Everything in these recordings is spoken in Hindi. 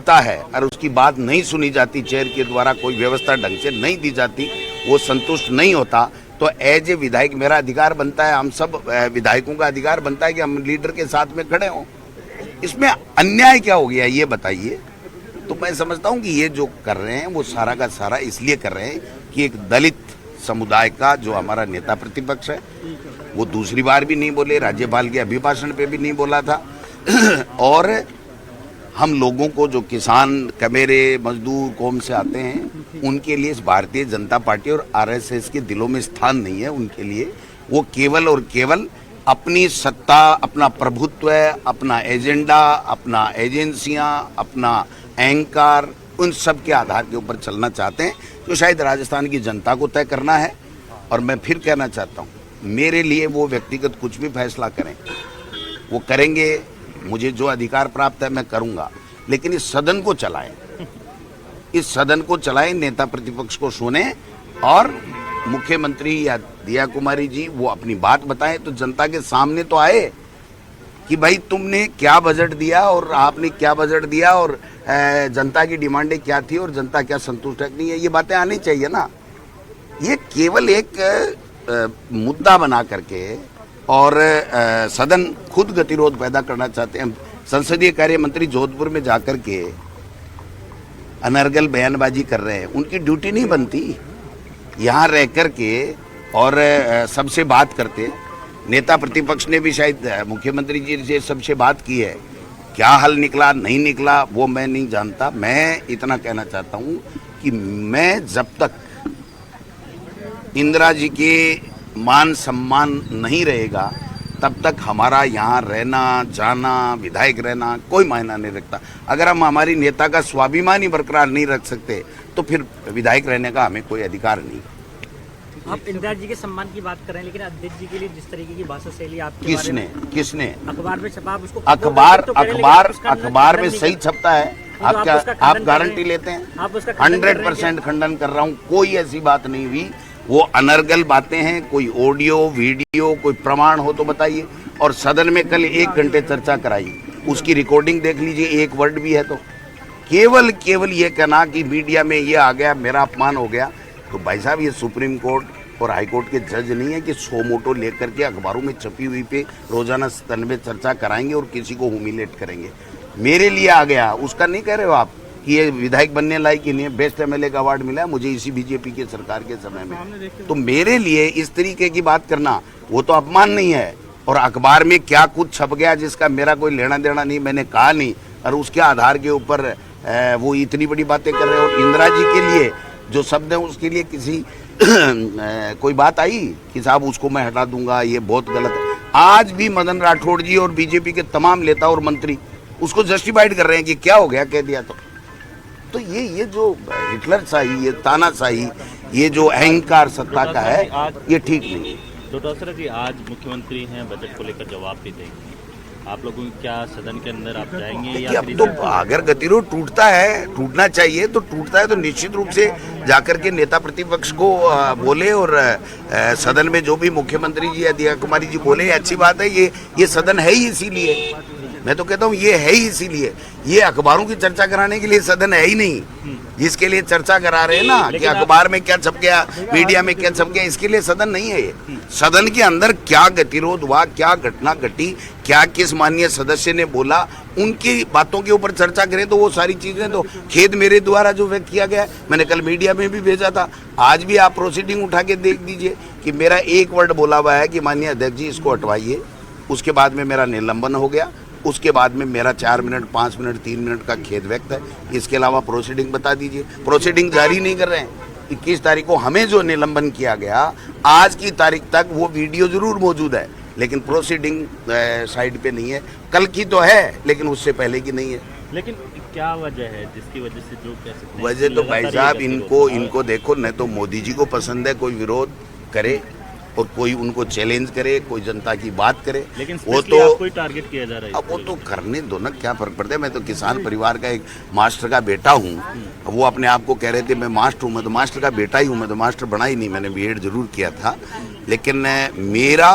बोलता है और उसकी बात नहीं सुनी जाती, चेयर के द्वारा कोई व्यवस्था ढंग से नहीं दी जाती, वो संतुष्ट नहीं होता, तो एज ए विधायक मेरा अधिकार बनता है, हम सब विधायकों का अधिकार बनता है कि हम लीडर के साथ में खड़े हों। इसमें अन्याय क्या हो गया ये बताइए। तो मैं समझता हूँ कि ये जो कर रहे हैं वो सारा का सारा इसलिए कर रहे हैं कि एक दलित समुदाय का जो हमारा नेता प्रतिपक्ष है वो दूसरी बार भी नहीं बोले, राज्यपाल के अभिभाषण पे भी नहीं बोला था और हम लोगों को जो किसान कमेरे मजदूर कौम से आते हैं उनके लिए इस भारतीय जनता पार्टी और आरएसएस के दिलों में स्थान नहीं है। उनके लिए वो केवल और केवल अपनी सत्ता, अपना प्रभुत्व, अपना एजेंडा, अपना एजेंसियां, अपना अहंकार, उन सब के आधार के ऊपर चलना चाहते हैं, जो शायद राजस्थान की जनता को तय करना है। और मैं फिर कहना चाहता हूँ, मेरे लिए वो व्यक्तिगत कुछ भी फैसला करें, वो करेंगे, मुझे जो अधिकार प्राप्त है मैं करूँगा, लेकिन इस सदन को चलाएं, इस सदन को चलाएं, नेता प्रतिपक्ष को सुने और मुख्यमंत्री या दिया कुमारी जी वो अपनी बात बताएं तो जनता के सामने तो आए कि भाई तुमने क्या बजट दिया और आपने क्या बजट दिया और जनता की डिमांडें क्या थी और जनता क्या संतुष्ट है नहीं है, ये बातें आनी चाहिए ना। ये केवल एक मुद्दा बना करके और सदन खुद गतिरोध पैदा करना चाहते हैं। संसदीय कार्य मंत्री जोधपुर में जाकर के अनर्गल बयानबाजी कर रहे हैं, उनकी ड्यूटी नहीं बनती यहाँ रह कर के और सबसे बात करते। नेता प्रतिपक्ष ने भी शायद मुख्यमंत्री जी से सबसे बात की है, क्या हल निकला नहीं निकला वो मैं नहीं जानता। मैं इतना कहना चाहता हूँ कि मैं जब तक इंदिरा जी के मान सम्मान नहीं रहेगा तब तक हमारा यहाँ रहना जाना, विधायक रहना कोई मायना नहीं रखता। अगर हम हमारी नेता का स्वाभिमान ही बरकरार नहीं रख सकते तो फिर विधायक रहने का हमें कोई अधिकार नहीं। आप इंदिरा जी के सम्मान की बात कर रहे हैं, लेकिन अध्यक्ष जी के लिए जिस तरीके की भाषा शैली आपके किसने अखबार में छपा, उसको अखबार में सही छपता है। आप क्या आप गारंटी लेते हैं? 100% खंडन कर रहा हूँ, कोई ऐसी बात नहीं हुई। वो अनर्गल बातें हैं, कोई ऑडियो वीडियो कोई प्रमाण हो तो बताइए। और सदन में कल 1 घंटे चर्चा कराई, उसकी रिकॉर्डिंग देख लीजिए, एक वर्ड भी है तो केवल ये कहना कि मीडिया में ये आ गया, मेरा अपमान हो गया। तो भाई साहब ये सुप्रीम कोर्ट और हाई कोर्ट के जज नहीं है कि 100 मोटो लेकर के अखबारों में छपी हुई पे रोजाना सदन में चर्चा कराएंगे और किसी को ह्यूमिलेट करेंगे। मेरे लिए आ गया, उसका नहीं कह रहे हो आप कि ये विधायक बनने लायक ही नहीं है। बेस्ट एमएलए का अवार्ड मिला है मुझे इसी बीजेपी के सरकार के समय में। तो मेरे लिए इस तरीके की बात करना वो तो अपमान नहीं है। और अखबार में क्या कुछ छप गया जिसका मेरा कोई लेना देना नहीं, मैंने कहा नहीं, और उसके आधार के ऊपर वो इतनी बड़ी बातें कर रहे हो। और इंदिरा जी के लिए जो शब्द है उसके लिए किसी कोई बात आई कि साहब उसको मैं हटा दूंगा, ये बहुत गलत है। आज भी मदन राठौड़ जी और बीजेपी के तमाम नेता और मंत्री उसको जस्टिफाइड कर रहे हैं कि क्या हो गया, कह दिया तो ये जो हिटलर शाही, ये तानाशाही, ये जो अहंकार सत्ता का है, ये ठीक नहीं है। डॉक्टर जी आज मुख्यमंत्री हैं, बजट को लेकर जवाब भी देंगे, आप लोगों की क्या सदन के अंदर आप जाएंगे या अब तो अगर गतिरोध टूटता है, टूटना चाहिए तो टूटता है तो निश्चित रूप से जाकर के नेता प्रतिपक्ष को बोले और सदन में जो भी मुख्यमंत्री जी या दिया कुमारी जी बोले अच्छी बात है। ये सदन है ही इसीलिए, मैं तो कहता हूँ ये है ही इसीलिए। ये अखबारों की चर्चा कराने के लिए सदन है ही नहीं, जिसके लिए चर्चा करा रहे हैं ना कि अखबार में क्या छप गया, मीडिया में क्या छप गया, इसके लिए सदन नहीं है ये। सदन के अंदर क्या गतिरोध हुआ, क्या घटना घटी, क्या किस माननीय सदस्य ने बोला, उनकी बातों के ऊपर चर्चा करें तो वो सारी चीजें तो खेद मेरे द्वारा जो व्यक्त किया गया, मैंने कल मीडिया में भी भेजा था। आज भी आप प्रोसीडिंग उठा के देख दीजिए कि मेरा एक वर्ड बोला हुआ है कि माननीय अध्यक्ष जी इसको हटवाइए, उसके बाद में मेरा निलंबन हो गया, उसके बाद में मेरा 4 मिनट 5 मिनट 3 मिनट का खेद व्यक्त है। इसके अलावा प्रोसीडिंग बता दीजिए। प्रोसीडिंग जारी नहीं कर रहे हैं। 21 तारीख को हमें जो निलंबन किया गया, आज की तारीख तक वो वीडियो जरूर मौजूद है, लेकिन प्रोसीडिंग साइड पे नहीं है। कल की तो है लेकिन उससे पहले की नहीं है। लेकिन क्या वजह है जिसकी वजह से जो कह सकते हैं? वजह तो भाई साहब इनको देखो, न तो मोदी जी को पसंद है कोई विरोध करे और कोई उनको चैलेंज करे, कोई जनता की बात करे, लेकिन वो तो कोई टारगेट किया जा रहा है। अब वो तो करने दो ना, क्या फर्क पड़ता है। मैं तो किसान परिवार का एक मास्टर का बेटा हूँ। वो अपने आप को कह रहे थे मैं मास्टर हूँ, मैं तो मास्टर का बेटा ही हूँ, मैं तो मास्टर बना ही नहीं, मैंने बीएड जरूर किया था। लेकिन मेरा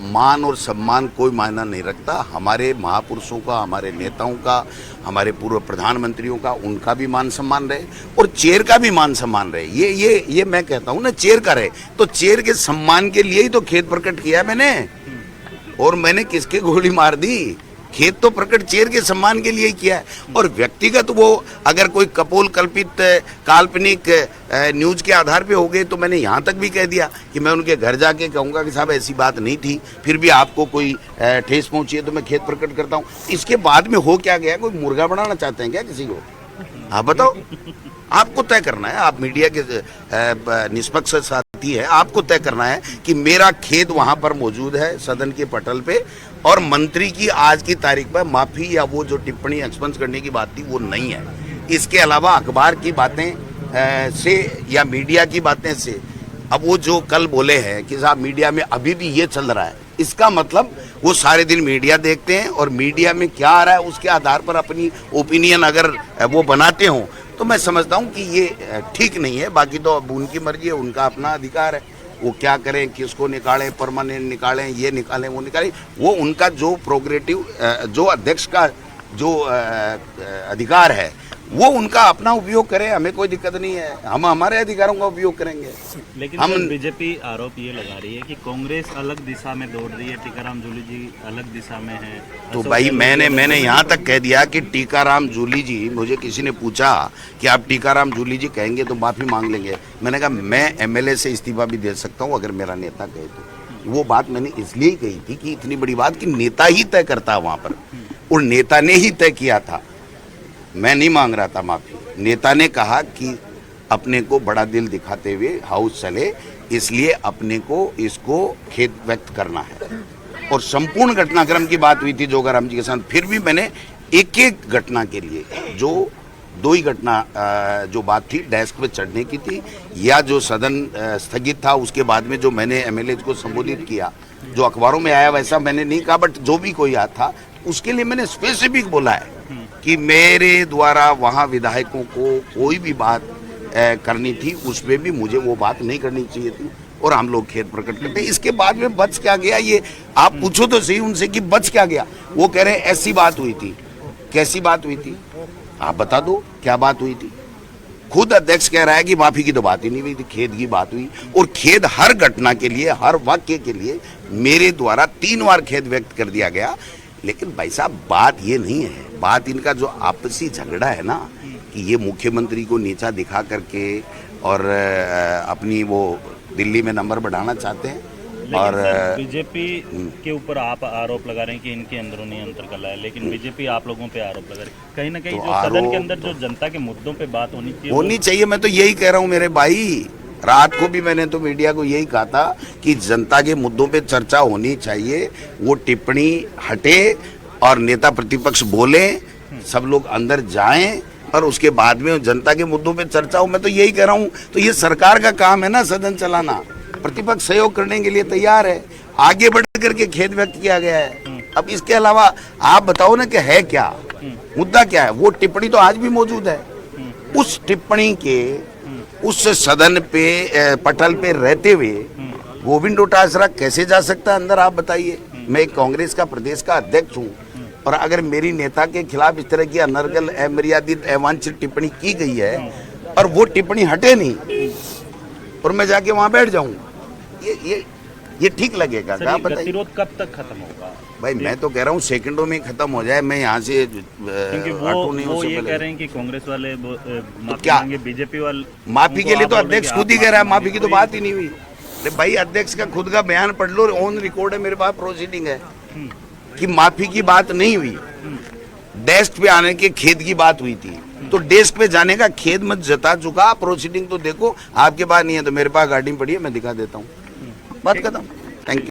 मान और सम्मान कोई मायना नहीं रखता। हमारे महापुरुषों का, हमारे नेताओं का, हमारे पूर्व प्रधानमंत्रियों का, उनका भी मान सम्मान रहे और चेयर का भी मान सम्मान रहे। ये मैं कहता हूँ ना, चेयर का रहे। तो चेयर के सम्मान के लिए ही तो खेद प्रकट किया मैंने। और मैंने किसके गोली मार दी? खेद तो प्रकट चेयर के सम्मान के लिए ही किया है। और व्यक्तिगत वो अगर कोई कपोल कल्पित काल्पनिक न्यूज के आधार पे हो गए तो मैंने यहाँ तक भी कह दिया कि मैं उनके घर जाके कहूँगा कि साहब ऐसी बात नहीं थी, फिर भी आपको कोई ठेस पहुँची है तो मैं खेद प्रकट करता हूँ। इसके बाद में हो क्या गया? कोई मुर्गा बनाना चाहते हैं क्या किसी को? हाँ बताओ, आपको तय करना है। आप मीडिया के निष्पक्ष साथी है, आपको तय करना है कि मेरा खेद वहां पर मौजूद है सदन के पटल पे, और मंत्री की आज की तारीख पर माफी या वो जो टिप्पणी एक्सपेंस करने की बात थी वो नहीं है। इसके अलावा अखबार की बातें से या मीडिया की बातें से, अब वो जो कल बोले हैं कि साहब मीडिया में अभी भी ये चल रहा है, इसका मतलब वो सारे दिन मीडिया देखते हैं और मीडिया में क्या आ रहा है उसके आधार पर अपनी ओपिनियन अगर वो बनाते हों तो मैं समझता हूं कि ये ठीक नहीं है। बाकी तो अब उनकी मर्जी है, उनका अपना अधिकार है, वो क्या करें, किसको निकालें, परमानेंट निकालें, ये निकालें, वो निकालें, वो उनका जो प्रोग्रेटिव जो अध्यक्ष का जो अधिकार है वो उनका अपना उपयोग करें, हमें कोई दिक्कत नहीं है, हम हमारे अधिकारों का उपयोग करेंगे। लेकिन हम बीजेपी आरोप ये लगा रही है कि कांग्रेस अलग दिशा में दौड़ रही है, टीकाराम जूली जी अलग दिशा में है। तो भाई मैंने यहाँ तक कह दिया कि टीकाराम जूली जी, मुझे किसी ने पूछा कि आप टीकाराम जूली जी कहेंगे तो माफी मांग लेंगे। मैंने कहा मैं एमएलए से इस्तीफा भी दे सकता हूँ अगर मेरा नेता कहे तो। वो बात मैंने इसलिए ही कही थी कि इतनी बड़ी बात कि नेता ही तय करता है वहां पर, और नेता ने ही तय किया था। मैं नहीं मांग रहा था माफी। नेता ने कहा कि अपने को बड़ा दिल दिखाते हुए हाउस चले, इसलिए अपने को इसको खेद व्यक्त करना है। और संपूर्ण घटनाक्रम की बात हुई थी जोगाराम जी के साथ, फिर भी मैंने एक एक घटना के लिए, जो 2 ही घटना जो बात थी डेस्क पे चढ़ने की थी या जो सदन स्थगित था उसके बाद में जो मैंने एमएलए को संबोधित किया, जो अखबारों में आया वैसा मैंने नहीं कहा, बट जो भी कोई आता था उसके लिए मैंने स्पेसिफिक बोला है कि मेरे द्वारा वहां विधायकों को कोई भी बात करनी थी, उसमें भी मुझे वो बात नहीं करनी चाहिए थी और हम लोग खेद प्रकट करते हैं। इसके बाद में बच क्या गया, ये आप पूछो तो सही उनसे कि बच क्या गया। वो कह रहे हैं ऐसी बात हुई थी। कैसी बात हुई थी? आप बता दो क्या बात हुई थी। खुद अध्यक्ष कह रहा है कि माफी की तो बात ही नहीं हुई थी, खेद की बात हुई। और खेद हर घटना के लिए, हर वाक्य के लिए मेरे द्वारा 3 बार खेद व्यक्त कर दिया गया। लेकिन भाई साहब बात ये नहीं है, बात इनका जो आपसी झगड़ा है ना, कि ये मुख्यमंत्री को नीचा दिखा करके और अपनी वो दिल्ली में नंबर बढ़ाना चाहते हैं। और बीजेपी के ऊपर आप आरोप लगा रहे हैं कि इनके अंदरूनी अंतर्कलह है, लेकिन बीजेपी आप लोगों पे आरोप लगा रही है। कहीं ना कहीं तो जो सदन के अंदर जो जनता के मुद्दों पे बात होनी चाहिए, मैं तो यही कह रहा हूँ मेरे भाई। रात को भी मैंने तो मीडिया को यही कहा था कि जनता के मुद्दों पे चर्चा होनी चाहिए, वो टिप्पणी हटे और नेता प्रतिपक्ष बोले, सब लोग अंदर जाएं और उसके बाद में जनता के मुद्दों पे चर्चा हो। मैं तो यही कह रहा हूँ। तो ये सरकार का काम है ना सदन चलाना, प्रतिपक्ष सहयोग करने के लिए तैयार है, आगे बढ़ करके खेद व्यक्त किया गया है। अब इसके अलावा आप बताओ ना कि है क्या मुद्दा, क्या है? वो टिप्पणी तो आज भी मौजूद है। उस टिप्पणी के उस सदन पे पटल पे रहते हुए गोविंद डोटासरा कैसे जा सकता है अंदर, आप बताइए। मैं एक कांग्रेस का प्रदेश का अध्यक्ष हूँ और अगर मेरी नेता के खिलाफ इस तरह की अनर्गल, अमर्यादित, अवांछित टिप्पणी की गई है और वो टिप्पणी हटे नहीं और मैं जाके वहां बैठ जाऊं, ये ठीक लगेगा क्या? बताइए। गतिरोध कब तक खत्म होगा? भाई मैं तो कह रहा हूँ सेकंडों में खत्म हो जाए। मैं यहाँ से क्योंकि वो ये कह रहे हैं कि कांग्रेस वाले माफी क्या मांगे, बीजेपी वाले माफी के लिए तो अध्यक्ष खुद ही कह रहा है, माफी की तो बात ही नहीं हुई। अरे भाई अध्यक्ष का खुद का बयान पढ़ लो, ऑन रिकॉर्ड है मेरे पास, प्रोसीडिंग है कि माफी की बात नहीं हुई, डेस्क पे आने के खेद की बात हुई थी। तो डेस्क पे जाने का खेद मत जता चुका, प्रोसीडिंग तो देखो। आपके पास नहीं है तो मेरे पास गाड़ी पड़ी है, मैं दिखा देता हूँ। बात खत्म। Thank you.